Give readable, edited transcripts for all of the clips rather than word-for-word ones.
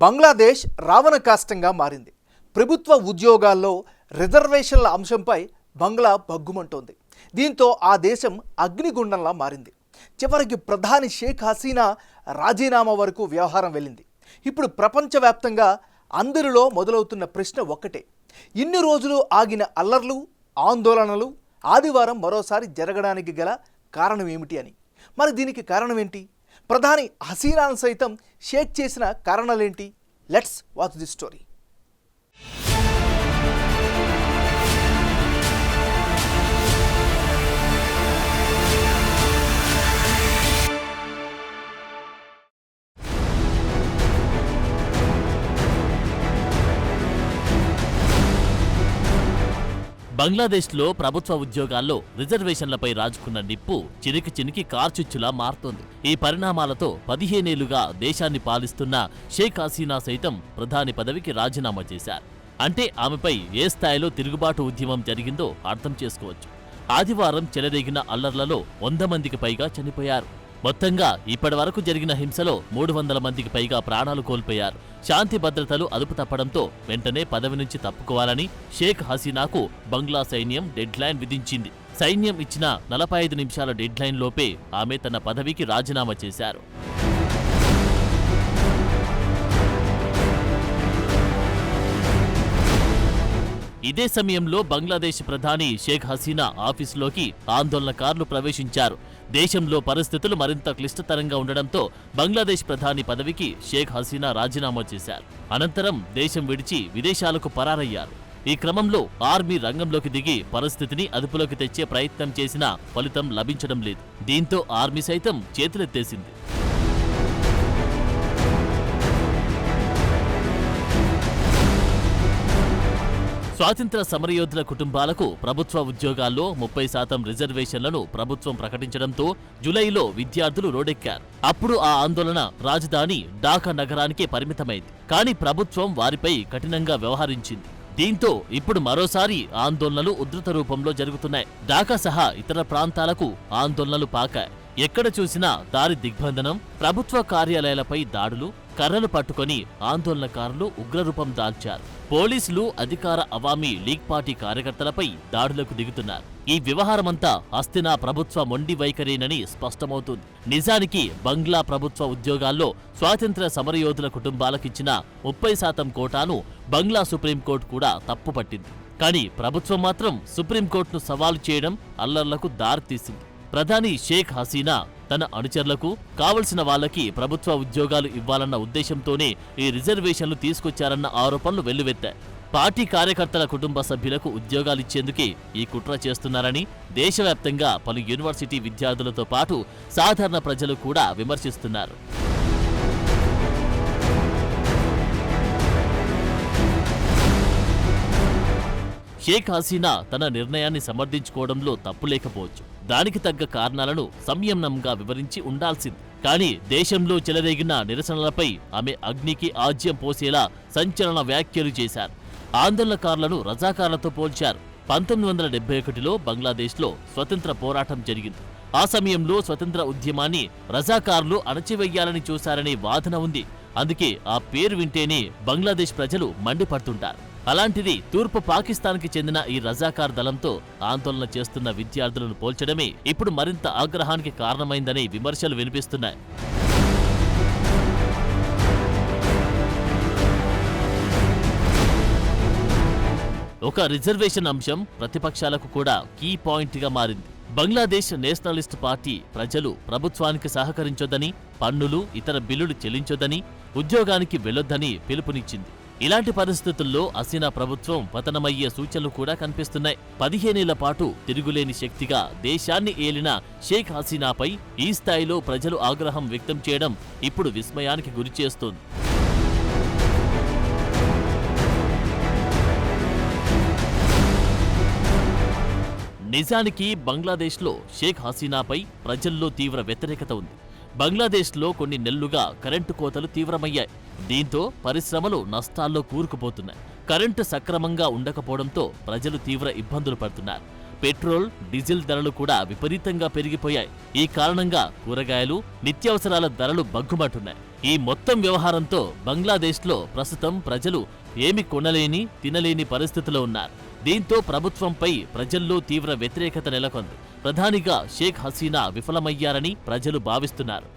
బంగ్లాదేశ్ రావణ కాష్టంగా మారింది. ప్రభుత్వ ఉద్యోగాల్లో రిజర్వేషన్ల అంశంపై బంగ్లా బగ్గుమంటోంది. దీంతో ఆ దేశం అగ్నిగుండంలా మారింది. చివరికి ప్రధాని షేక్ హసీనా రాజీనామా వరకు వ్యవహారం వెళ్ళింది. ఇప్పుడు ప్రపంచవ్యాప్తంగా అందరిలో మొదలవుతున్న ప్రశ్న ఒక్కటే: ఇన్ని రోజులు ఆగిన అల్లర్లు, ఆందోళనలు ఆదివారం మరోసారి జరగడానికి గల కారణం ఏమిటి అని. మరి దీనికి కారణం ఏంటి? ప్రధాని హసీనాను సైతం షేక్ చేసిన కారణాలేంటి? Let's watch the story. బంగ్లాదేశ్లో ప్రభుత్వ ఉద్యోగాల్లో రిజర్వేషన్లపై రాజుకున్న నిప్పు చినికి చినికి కార్చుచ్చులా మారుతోంది. ఈ పరిణామాలతో 15 ఏళ్లుగా దేశాన్ని పాలిస్తున్న షేక్ హసీనా సైతం ప్రధాని పదవికి రాజీనామా చేశారు. అంటే ఆమెపై ఏ స్థాయిలో తిరుగుబాటు ఉద్యమం జరిగిందో అర్థం చేసుకోవచ్చు. ఆదివారం చెలరేగిన అల్లర్లలో 100 మందికి పైగా చనిపోయారు. మొత్తంగా ఇప్పటివరకు జరిగిన హింసలో 300 మందికి పైగా ప్రాణాలు కోల్పోయారు. శాంతి భద్రతలు అదుపు తప్పడంతో వెంటనే పదవి నుంచి తప్పుకోవాలని షేక్ హసీనాకు బంగ్లా సైన్యం డెడ్లైన్ విధించింది. సైన్యం ఇచ్చిన 45 నిమిషాల డెడ్లైన్ లోపే ఆమె తన పదవికి రాజీనామా చేశారు. ఇదే సమయంలో బంగ్లాదేశ్ ప్రధాని షేక్ హసీనా ఆఫీసులోకి ఆందోళనకారులు ప్రవేశించారు. దేశంలో పరిస్థితులు మరింత క్లిష్టతరంగా ఉండడంతో బంగ్లాదేశ్ ప్రధాని పదవికి షేక్ హసీనా రాజీనామా చేశారు. అనంతరం దేశం విడిచి విదేశాలకు పరారయ్యారు. ఈ క్రమంలో ఆర్మీ రంగంలోకి దిగి పరిస్థితిని అదుపులోకి తెచ్చే ప్రయత్నం చేసినా ఫలితం లభించడం లేదు. దీంతో ఆర్మీ సైతం చేతులెత్తేసింది. స్వాతంత్ర సమరయోధుల కుటుంబాలకు ప్రభుత్వ ఉద్యోగాల్లో 30% రిజర్వేషన్లను ప్రభుత్వం ప్రకటించడంతో జూలైలో విద్యార్థులు రోడ్డెక్కారు. అప్పుడు ఆ ఆందోళన రాజధాని ఢాకా నగరానికే పరిమితమైంది. కానీ ప్రభుత్వం వారిపై కఠినంగా వ్యవహరించింది. దీంతో ఇప్పుడు మరోసారి ఆందోళనలు ఉధృత రూపంలో జరుగుతున్నాయి. ఢాకా సహా ఇతర ప్రాంతాలకు ఆందోళనలు పాకాయి. ఎక్కడ చూసినా దారి దిగ్బంధనం, ప్రభుత్వ కార్యాలయాలపై దాడులు, కర్రలు పట్టుకొని ఆందోళనకారులు ఉగ్రరూపం దాల్చారు. పోలీసులు అధికార అవామీ లీగ్ పార్టీ కార్యకర్తలపై దాడులకు దిగుతున్నారు. ఈ వ్యవహారమంతా హసీనా ప్రభుత్వ మొండి వైఖరేనని స్పష్టమవుతుంది. నిజానికి బంగ్లా ప్రభుత్వ ఉద్యోగాల్లో స్వాతంత్ర్య సమరయోధుల కుటుంబాలకిచ్చిన 30% కోటాను బంగ్లా సుప్రీంకోర్టు కూడా తప్పుపట్టింది. కానీ ప్రభుత్వం మాత్రం సుప్రీంకోర్టును సవాలు చేయడం అల్లర్లకు దారితీసింది. ప్రధాని షేక్ హసీనా తన అనుచరులకు కావలసిన వాళ్లకి ప్రభుత్వ ఉద్యోగాలు ఇవ్వాలన్న ఉద్దేశంతోనే ఈ రిజర్వేషన్లు తీసుకొచ్చారన్న ఆరోపణలు వెల్లువెత్తాయి. పార్టీ కార్యకర్తల కుటుంబ సభ్యులకు ఉద్యోగాలిచ్చేందుకే ఈ కుట్ర చేస్తున్నారని దేశవ్యాప్తంగా పలు యూనివర్సిటీ విద్యార్థులతో పాటు సాధారణ ప్రజలు కూడా విమర్శిస్తున్నారు. షేక్ హసీనా తన నిర్ణయాన్ని సమర్థించుకోవడంలో తప్పు లేకపోవచ్చు. దానికి తగ్గ కారణాలను సంయమనంగా వివరించి ఉండాల్సింది. కానీ దేశంలో చెలరేగిన నిరసనలపై ఆమె అగ్నికి ఆజ్యం పోసేలా సంచలన వ్యాఖ్యలు చేశారు. ఆందోళనకారులను రజాకార్లతో పోల్చారు. 1971లో బంగ్లాదేశ్లో స్వతంత్ర పోరాటం జరిగింది. ఆ సమయంలో స్వతంత్ర ఉద్యమాన్ని రజాకార్లు అణచివేయాలని చూశారనే వాదన ఉంది. అందుకే ఆ పేరు వింటేనే బంగ్లాదేశ్ ప్రజలు మండిపడుతుంటారు. అలాంటిది తూర్పు పాకిస్తాన్కి చెందిన ఈ రజాకార్ దళంతో ఆందోళన చేస్తున్న విద్యార్థులను పోల్చడమే ఇప్పుడు మరింత ఆగ్రహానికి కారణమైందనే విమర్శలు వినిపిస్తున్నాయి. ఒక రిజర్వేషన్ అంశం ప్రతిపక్షాలకు కూడా కీ పాయింట్గా మారింది. బంగ్లాదేశ్ నేషనలిస్ట్ పార్టీ ప్రజలు ప్రభుత్వానికి సహకరించొద్దని, పన్నులు, ఇతర బిల్లులు చెల్లించొద్దని, ఉద్యోగానికి వెళ్లొద్దని పిలుపునిచ్చింది. ఇలాంటి పరిస్థితుల్లో హసీనా ప్రభుత్వం పతనమయ్యే సూచనలు కూడా కనిపిస్తున్నాయి. 15 ఏళ్ల పాటు తిరుగులేని శక్తిగా దేశాన్ని ఏలిన షేక్ హసీనాపై ఈ స్థాయిలో ప్రజలు ఆగ్రహం వ్యక్తం చేయడం ఇప్పుడు విస్మయానికి గురిచేస్తోంది. నిజానికి బంగ్లాదేశ్లో షేక్ హసీనాపై ప్రజల్లో తీవ్ర వ్యతిరేకత ఉంది. బంగ్లాదేశ్లో కొన్ని నెలలుగా కరెంటు కోతలు తీవ్రమయ్యాయి. దీంతో పరిశ్రమలు నష్టాల్లో కూరుకుపోతున్నాయి. కరెంటు సక్రమంగా ఉండకపోవడంతో ప్రజలు తీవ్ర ఇబ్బందులు పడుతున్నారు. పెట్రోల్, డీజిల్ ధరలు కూడా విపరీతంగా పెరిగిపోయాయి. ఈ కారణంగా కూరగాయలు, నిత్యావసరాల ధరలు బగ్గుమంటున్నాయి. ఈ మొత్తం వ్యవహారంతో బంగ్లాదేశ్లో ప్రస్తుతం ప్రజలు ఏమి కొనలేని, తినలేని పరిస్థితిలో ఉన్నారు. దీంతో ప్రభుత్వంపై ప్రజల్లో తీవ్ర వ్యతిరేకత నెలకొంది. ప్రధానిగా షేక్ హసీనా విఫలమయ్యారని ప్రజలు భావిస్తున్నారు.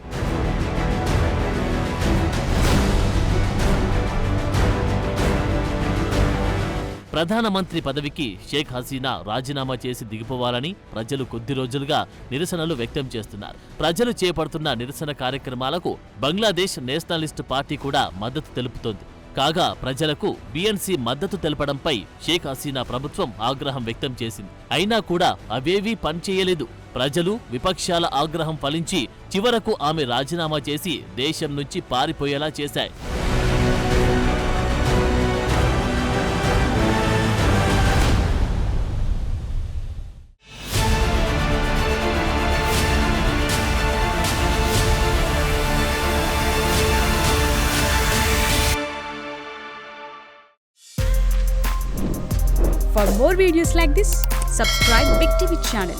ప్రధానమంత్రి పదవికి షేక్ హసీనా రాజీనామా చేసి దిగిపోవాలని ప్రజలు కొద్ది రోజులుగా నిరసనలు వ్యక్తం చేస్తున్నారు. ప్రజలు చేపడుతున్న నిరసన కార్యక్రమాలకు బంగ్లాదేశ్ నేషనలిస్ట్ పార్టీ కూడా మద్దతు తెలుపుతోంది. కాగా ప్రజలకు బీఎన్సీ మద్దతు తెలపడంపై షేక్ హసీనా ప్రభుత్వం ఆగ్రహం వ్యక్తం చేసింది. అయినా కూడా అవేవీ పనిచేయలేదు. ప్రజలు, విపక్షాల ఆగ్రహం ఫలించి చివరకు ఆమె రాజీనామా చేసి దేశం నుంచి పారిపోయేలా చేశాయి. For more videos like this, subscribe Big TV channel.